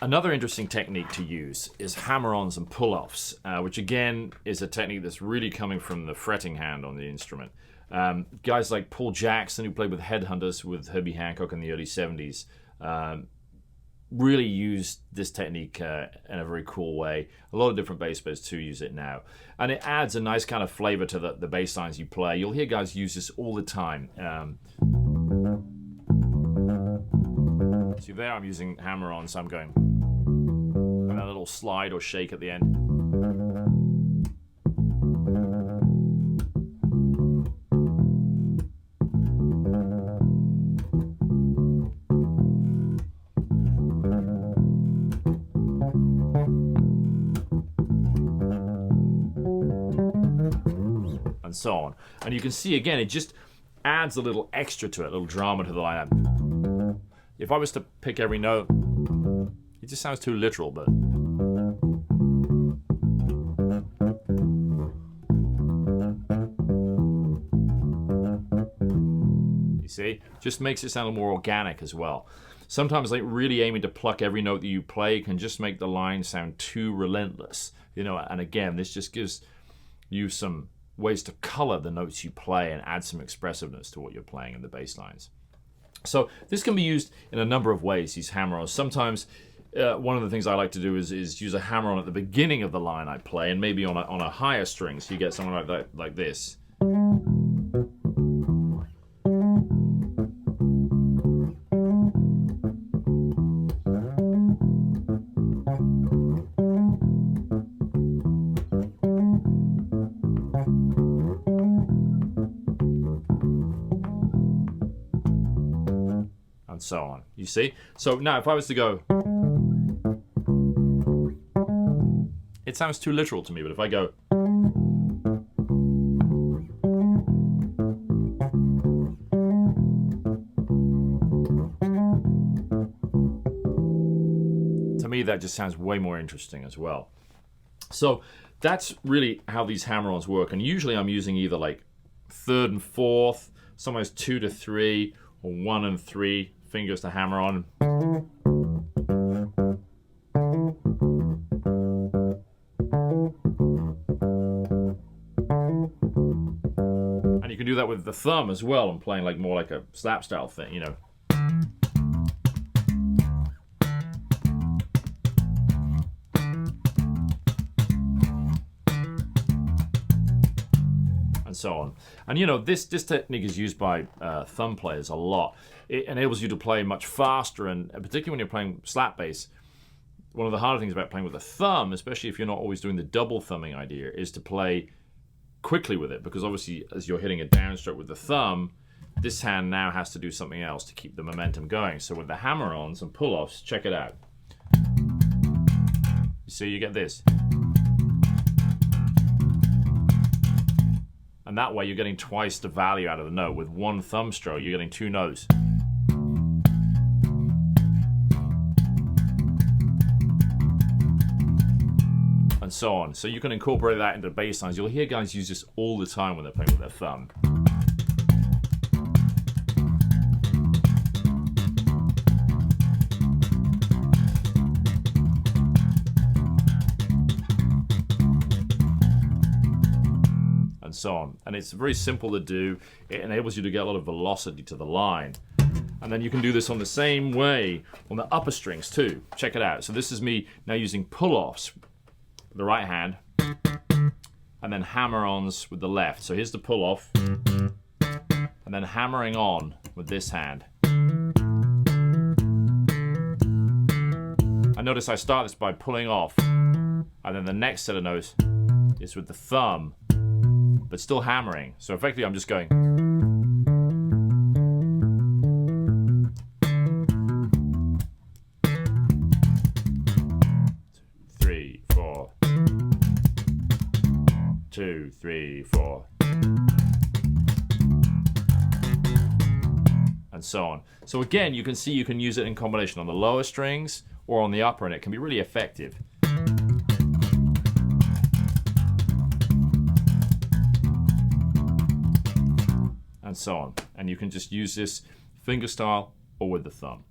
Another interesting technique to use is hammer-ons and pull-offs, which again is a technique that's really coming from the fretting hand on the instrument. Guys like Paul Jackson, who played with Headhunters with Herbie Hancock in the early 70s, really used this technique in a very cool way. A lot of different bass players too use it now. And it adds a nice kind of flavor to the bass lines you play. You'll hear guys use this all the time. See there, I'm using hammer-on, so I'm going and a little slide or shake at the end. And so on. And you can see again, it just adds a little extra to it, a little drama to the line. If I was to pick every note, it just sounds too literal, but you see, just makes it sound more organic as well. Sometimes like really aiming to pluck every note that you play can just make the line sound too relentless, and again, this just gives you some ways to color the notes you play and add some expressiveness to what you're playing in the bass lines. So this can be used in a number of ways, these hammer-ons. Sometimes one of the things I like to do is use a hammer-on at the beginning of the line I play, and maybe on a higher string, so you get something like that, like this. And so on, you see? So now if I was to go, it sounds too literal to me, but if I go, to me that just sounds way more interesting as well. So that's really how these hammer-ons work, and usually I'm using either like 3rd and 4th, sometimes 2 to 3, or 1 and 3 fingers to hammer on. And you can do that with the thumb as well. I'm playing like more like a slap style thing, And so on. And this technique is used by thumb players a lot. It enables you to play much faster, and particularly when you're playing slap bass, one of the harder things about playing with a thumb, especially if you're not always doing the double thumbing idea, is to play quickly with it, because obviously as you're hitting a downstroke with the thumb, this hand now has to do something else to keep the momentum going. So with the hammer-ons and pull-offs, check it out. You see, you get this. And that way you're getting twice the value out of the note. With one thumb stroke, you're getting 2 notes. And so on. So you can incorporate that into bass lines. You'll hear guys use this all the time when they're playing with their thumb. And so on. And it's very simple to do. It enables you to get a lot of velocity to the line. And then you can do this on the same way on the upper strings too. Check it out. So this is me now using pull-offs, the right hand, and then hammer-ons with the left. So here's the pull-off, and then hammering on with this hand. I notice I start this by pulling off, and then the next set of notes is with the thumb, but still hammering. So effectively I'm just going. 2, 3, 4, and so on. So again, you can see you can use it in combination on the lower strings or on the upper, and it can be really effective. And so on. And you can just use this fingerstyle or with the thumb.